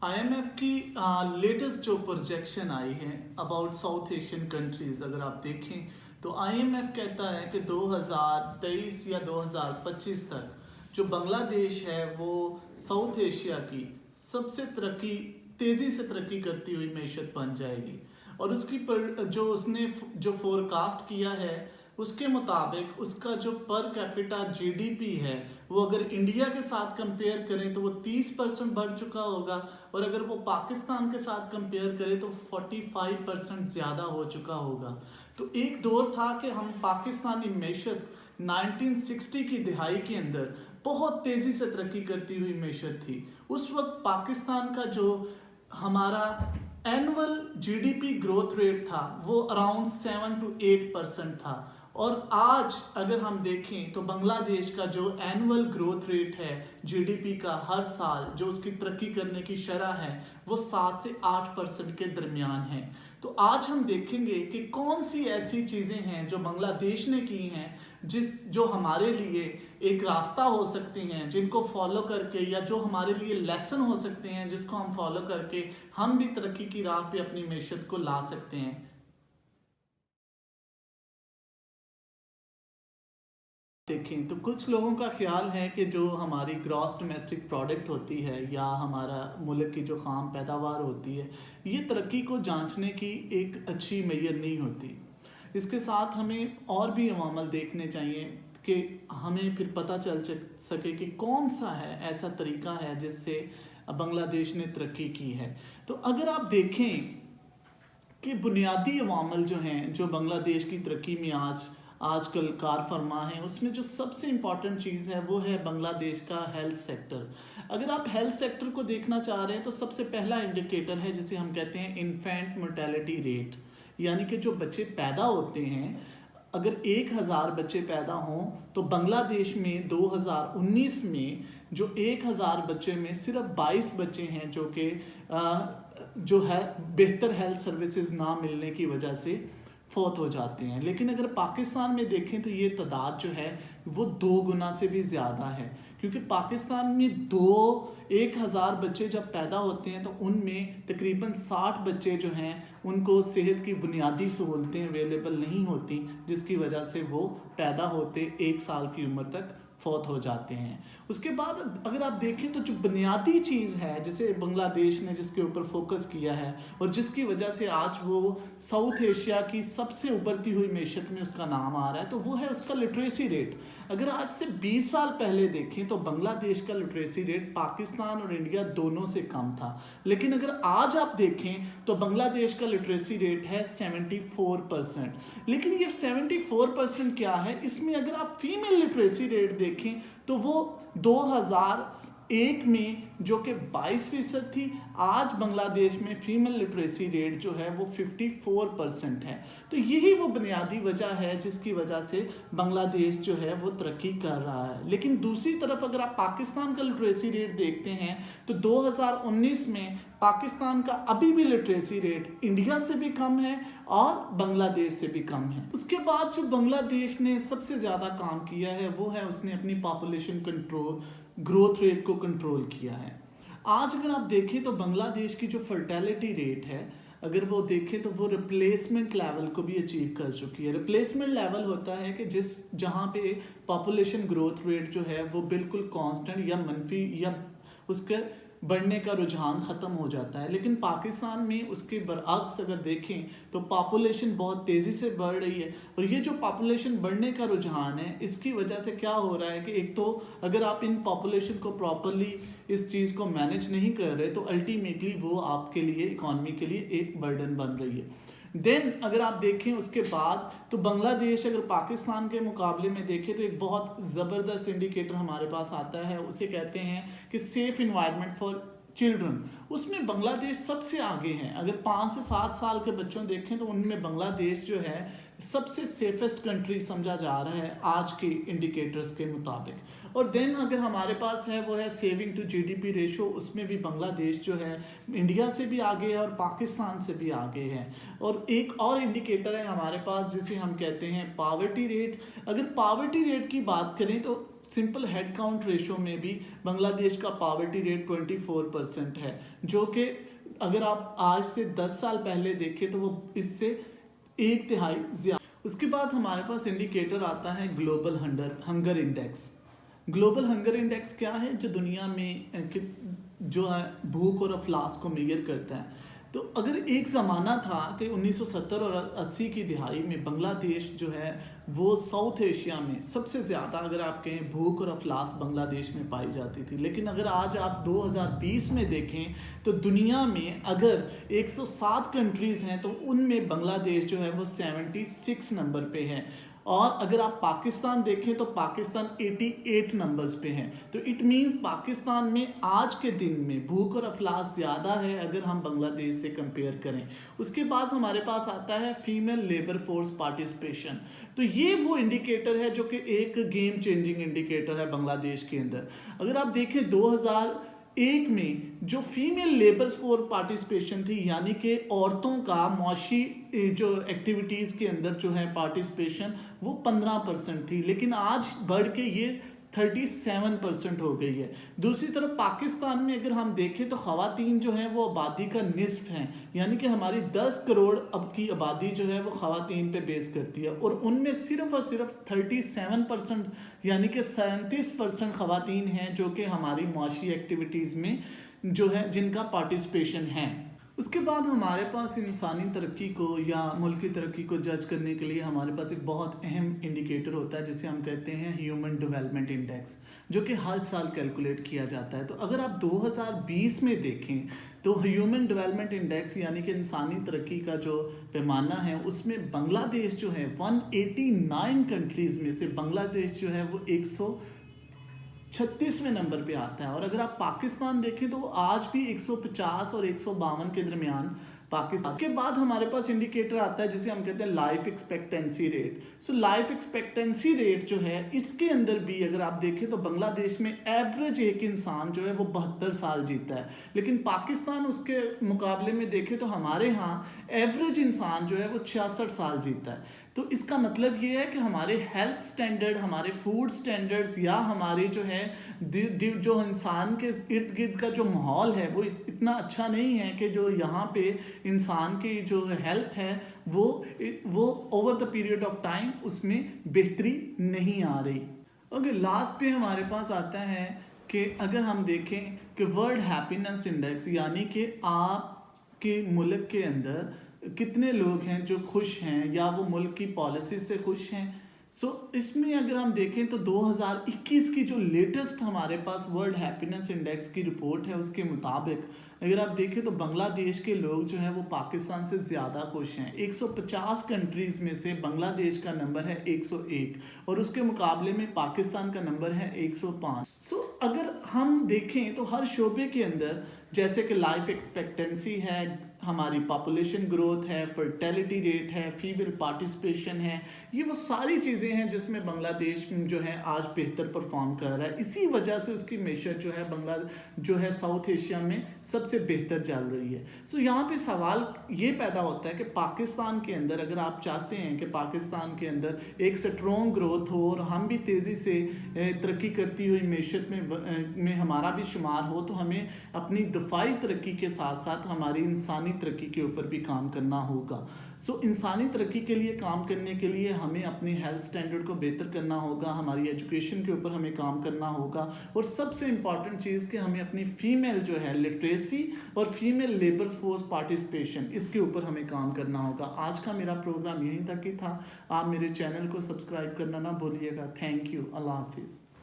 IMF की latest जो projection आई है अबाउट साउथ एशियन कंट्रीज, अगर आप देखें तो आईएमएफ कहता है कि 2023 या 2025 तक जो बांग्लादेश है वो साउथ एशिया की सबसे तेज़ी से तरक्की करती हुई मैशत बन जाएगी। और जो उसने जो फोरकास्ट किया है उसके मुताबिक उसका जो पर कैपिटा जीडीपी है वो अगर इंडिया के साथ कंपेयर करें तो वो 30% बढ़ चुका होगा, और अगर वो पाकिस्तान के साथ कंपेयर करें तो 45% ज़्यादा हो चुका होगा। तो एक दौर था कि हम पाकिस्तानी मैशत 1960 की दिहाई के अंदर बहुत तेज़ी से तरक्की करती हुई मैशत थी। उस वक्त पाकिस्तान का जो हमारा एनुअल जीडीपी ग्रोथ रेट था वो अराउंड 7 to 8% था। और आज अगर हम देखें तो बांग्लादेश का जो एनुअल ग्रोथ रेट है जीडीपी का हर साल जो उसकी तरक्की करने की शरह है वो 7 से 8% के दरमियान है। तो आज हम देखेंगे कि कौन सी ऐसी चीज़ें हैं जो बांग्लादेश ने की हैं जो हमारे लिए एक रास्ता हो सकते हैं, जिनको फॉलो करके या जो हमारे लिए लेसन हो सकते हैं जिसको हम फॉलो करके हम भी तरक्की की राह पे अपनी मैशत को ला सकते हैं। देखें तो कुछ लोगों का ख्याल है कि जो हमारी ग्रॉस डोमेस्टिक प्रोडक्ट होती है या हमारा मुल्क की जो खाम पैदावार होती है ये तरक्की को जांचने की एक अच्छी मेजर नहीं होती। इसके साथ हमें और भी अवामल देखने चाहिए कि हमें फिर पता चल सके कि कौन सा है ऐसा तरीका है जिससे बांग्लादेश ने तरक्की की है। तो अगर आप देखें कि बुनियादी अवामल जो हैं जो बांग्लादेश की तरक्की में आजकल कार फरमा है, उसमें जो सबसे इम्पॉर्टेंट चीज़ है वो है बांग्लादेश का हेल्थ सेक्टर। अगर आप हेल्थ सेक्टर को देखना चाह रहे हैं तो सबसे पहला इंडिकेटर है जिसे हम कहते हैं इन्फेंट मोर्टेलिटी रेट, यानी कि जो बच्चे पैदा होते हैं, अगर 1000 बच्चे पैदा हों तो बांग्लादेश में 2019 में जो 1000 बच्चे में सिर्फ 22 बच्चे हैं जो है बेहतर हेल्थ सर्विसेज ना मिलने की वजह से फौत हो जाते हैं। लेकिन अगर पाकिस्तान में देखें तो ये तादाद जो है वो 2 गुना से भी ज़्यादा है, क्योंकि पाकिस्तान में 1000 बच्चे जब पैदा होते हैं तो उनमें तकरीबन 60 बच्चे जो हैं उनको सेहत की बुनियादी सहूलतें अवेलेबल नहीं होती, जिसकी वजह से वो पैदा होते 1 साल की उम्र तक फौत हो जाते हैं। उसके बाद अगर आप देखें तो जो बुनियादी चीज़ है जिसे बांग्लादेश ने जिसके ऊपर फोकस किया है और जिसकी वजह से आज वो साउथ एशिया की सबसे उभरती हुई मैशत में उसका नाम आ रहा है, तो वो है उसका लिटरेसी रेट। अगर आज से 20 साल पहले देखें तो बांग्लादेश का लिटरेसी रेट पाकिस्तान और इंडिया दोनों से कम था, लेकिन अगर आज आप देखें तो बांग्लादेश का लिटरेसी रेट है 74%। लेकिन ये 74% क्या है, इसमें अगर आप फीमेल लिटरेसी रेट देखें तो वो 2001 में जो कि 22% थी, आज बांग्लादेश में फीमेल लिटरेसी रेट जो है वो 54% है। तो यही वो बुनियादी वजह है जिसकी वजह से बांग्लादेश जो है वो तरक्की कर रहा है। लेकिन दूसरी तरफ अगर आप पाकिस्तान का लिटरेसी रेट देखते हैं तो 2019 में पाकिस्तान का अभी भी लिटरेसी रेट इंडिया से भी कम है और बांग्लादेश से भी कम है। उसके बाद जो बांग्लादेश ने सबसे ज़्यादा काम किया है वो है उसने अपनी पॉपुलेशन कंट्रोल ग्रोथ रेट को कंट्रोल किया है। आज अगर आप देखें तो बांग्लादेश की जो फर्टेलिटी रेट है अगर वो देखें तो वो रिप्लेसमेंट लेवल को भी अचीव कर चुकी है। रिप्लेसमेंट लेवल होता है कि जहाँ पे पॉपुलेशन ग्रोथ रेट जो है वो बिल्कुल कांस्टेंट या मनफी या उसके बढ़ने का रुझान ख़त्म हो जाता है। लेकिन पाकिस्तान में उसके बरअक्स अगर देखें तो पॉपुलेशन बहुत तेज़ी से बढ़ रही है, और ये जो पॉपुलेशन बढ़ने का रुझान है इसकी वजह से क्या हो रहा है कि एक तो अगर आप इन पॉपुलेशन को प्रॉपरली इस चीज़ को मैनेज नहीं कर रहे तो अल्टीमेटली वो आपके लिए इकॉनमी के लिए एक बर्डन बन रही है। देन अगर आप देखें उसके बाद तो बांग्लादेश अगर पाकिस्तान के मुकाबले में देखें तो एक बहुत ज़बरदस्त इंडिकेटर हमारे पास आता है, उसे कहते हैं कि सेफ़ इन्वायरमेंट फॉर चिल्ड्रन। उसमें बांग्लादेश सबसे आगे हैं। अगर 5 से 7 साल के बच्चों देखें तो उनमें बांग्लादेश जो है सबसे सेफेस्ट कंट्री समझा जा रहा है आज के इंडिकेटर्स के मुताबिक। और देन अगर हमारे पास है वो है सेविंग टू जीडीपी रेशो, उसमें भी बांग्लादेश जो है इंडिया से भी आगे है और पाकिस्तान से भी आगे है। और एक और इंडिकेटर है हमारे पास जिसे हम कहते हैं पावर्टी रेट। अगर पावर्टी रेट की बात करें तो सिंपल हेड काउंट रेशो में भी बांग्लादेश का पॉवर्टी रेट 24% है, जो कि अगर आप आज से 10 साल पहले देखें तो वो इससे 1/3 ज़्यादा। उसके बाद हमारे पास इंडिकेटर आता है global hunger index. Global hunger index क्या है? जो दुनिया में जो है भूख और अफलास को मेजर करता है। तो अगर एक ज़माना था कि 1970 और 80 की दिहाई में बांग्लादेश जो है वो साउथ एशिया में सबसे ज़्यादा, अगर आप कहें, भूख और अफलास बांग्लादेश में पाई जाती थी। लेकिन अगर आज आप 2020 में देखें तो दुनिया में अगर 107 कंट्रीज़ हैं तो उनमें बांग्लादेश जो है वो 76 नंबर पे है। और अगर आप पाकिस्तान देखें तो पाकिस्तान 88 नंबर्स पे हैं। तो इट मीन्स पाकिस्तान में आज के दिन में भूख और अफलास ज़्यादा है अगर हम बांग्लादेश से कंपेयर करें। उसके बाद हमारे पास आता है फीमेल लेबर फोर्स पार्टिसिपेशन। तो ये वो इंडिकेटर है जो कि एक गेम चेंजिंग इंडिकेटर है बांग्लादेश के अंदर। अगर आप देखें 2001 में जो फीमेल लेबर फोर्स पार्टिसिपेशन थी, यानी कि औरतों का मौशी जो एक्टिविटीज़ के अंदर जो है पार्टिसिपेशन, वो 15% थी, लेकिन आज बढ़ के ये 37% हो गई है। दूसरी तरफ पाकिस्तान में अगर हम देखें तो ख़वातीन जो हैं वो आबादी का निस्फ हैं, यानी कि हमारी 10 करोड़ अब की आबादी जो है वो ख़वातीन पे बेस करती है, और उनमें सिर्फ और सिर्फ 37% यानी कि 37% ख़वातीन हैं जो कि हमारी माशी एक्टिविटीज़ में जो है जिनका पार्टिसिपेशन है। उसके बाद हमारे पास इंसानी तरक्की को या मुल्क की तरक्की को जज करने के लिए हमारे पास एक बहुत अहम इंडिकेटर होता है जिसे हम कहते हैं ह्यूमन डेवलपमेंट इंडेक्स, जो कि हर साल कैलकुलेट किया जाता है। तो अगर आप 2020 में देखें तो ह्यूमन डेवलपमेंट इंडेक्स यानी कि इंसानी तरक्की का जो पैमाना है उसमें बांग्लादेश जो है 189 कंट्रीज़ में से बांग्लादेश जो है वो 136वें नंबर पे आता है। और अगर आप पाकिस्तान देखें तो आज भी 150 और 152 के दरमियान पाकिस्तान। के बाद हमारे पास इंडिकेटर आता है जिसे हम कहते हैं life expectancy rate. So life expectancy rate जो है इसके अंदर भी अगर आप देखें तो बांग्लादेश में एवरेज एक इंसान जो है वो 72 साल जीता है, लेकिन पाकिस्तान उसके मुकाबले में देखें तो हमारे यहाँ एवरेज इंसान जो है वो 66 साल जीता है। तो इसका मतलब ये है कि हमारे हेल्थ स्टैंडर्ड, हमारे फूड स्टैंडर्ड्स या हमारे जो है जो इंसान के इर्द गिर्द का जो माहौल है वो इतना अच्छा नहीं है कि जो यहाँ पे इंसान की जो हेल्थ है वो over the period of time उसमें बेहतरी नहीं आ रही। ओके, लास्ट पे हमारे पास आता है कि अगर हम देखें कि वर्ल्ड हैप्पीनेस इंडेक्स, यानी कि आपके मुल्क के अंदर कितने लोग हैं जो खुश हैं या वो मुल्क की पॉलिसी से खुश हैं। इसमें अगर हम देखें तो 2021 की जो लेटेस्ट हमारे पास वर्ल्ड हैप्पीनेस इंडेक्स की रिपोर्ट है उसके मुताबिक अगर आप देखें तो बांग्लादेश के लोग जो हैं वो पाकिस्तान से ज़्यादा खुश हैं। 150 कंट्रीज़ में से बांग्लादेश का नंबर है 101 और उसके मुकाबले में पाकिस्तान का नंबर है 105। अगर हम देखें तो हर शोबे के अंदर जैसे कि लाइफ एक्सपेक्टेंसी है, हमारी पॉपुलेशन ग्रोथ है, फर्टिलिटी रेट है, फीमेल पार्टिसिपेशन है, ये वो सारी चीज़ें हैं जिसमें बांग्लादेश जो है आज बेहतर परफॉर्म कर रहा है। इसी वजह से उसकी मैशत जो है जो है साउथ एशिया में सबसे बेहतर चल रही है। यहाँ पे सवाल ये पैदा होता है कि पाकिस्तान के अंदर अगर आप चाहते हैं कि पाकिस्तान के अंदर एक स्ट्रॉन्ग ग्रोथ हो और हम भी तेज़ी से तरक्की करती हुई मैशत में हमारा भी शुमार हो, तो हमें अपनी दफाई तरक्की के साथ साथ हमारी इंसानी तरक्की के ऊपर भी काम करना होगा। इंसानी तरक्की के लिए काम करने के लिए हमें अपने हेल्थ स्टैंडर्ड को बेहतर करना होगा, हमारी एजुकेशन के ऊपर हमें काम करना होगा, और सबसे इम्पॉर्टेंट चीज़ कि हमें अपनी फीमेल जो है लिटरेसी और फीमेल लेबर फोर्स पार्टिसिपेशन, इसके ऊपर हमें काम करना होगा। आज का मेरा प्रोग्राम यहीं तक ही था। आप मेरे चैनल को सब्सक्राइब करना ना भूलिएगा। Thank you. अल्लाह हाफिज़।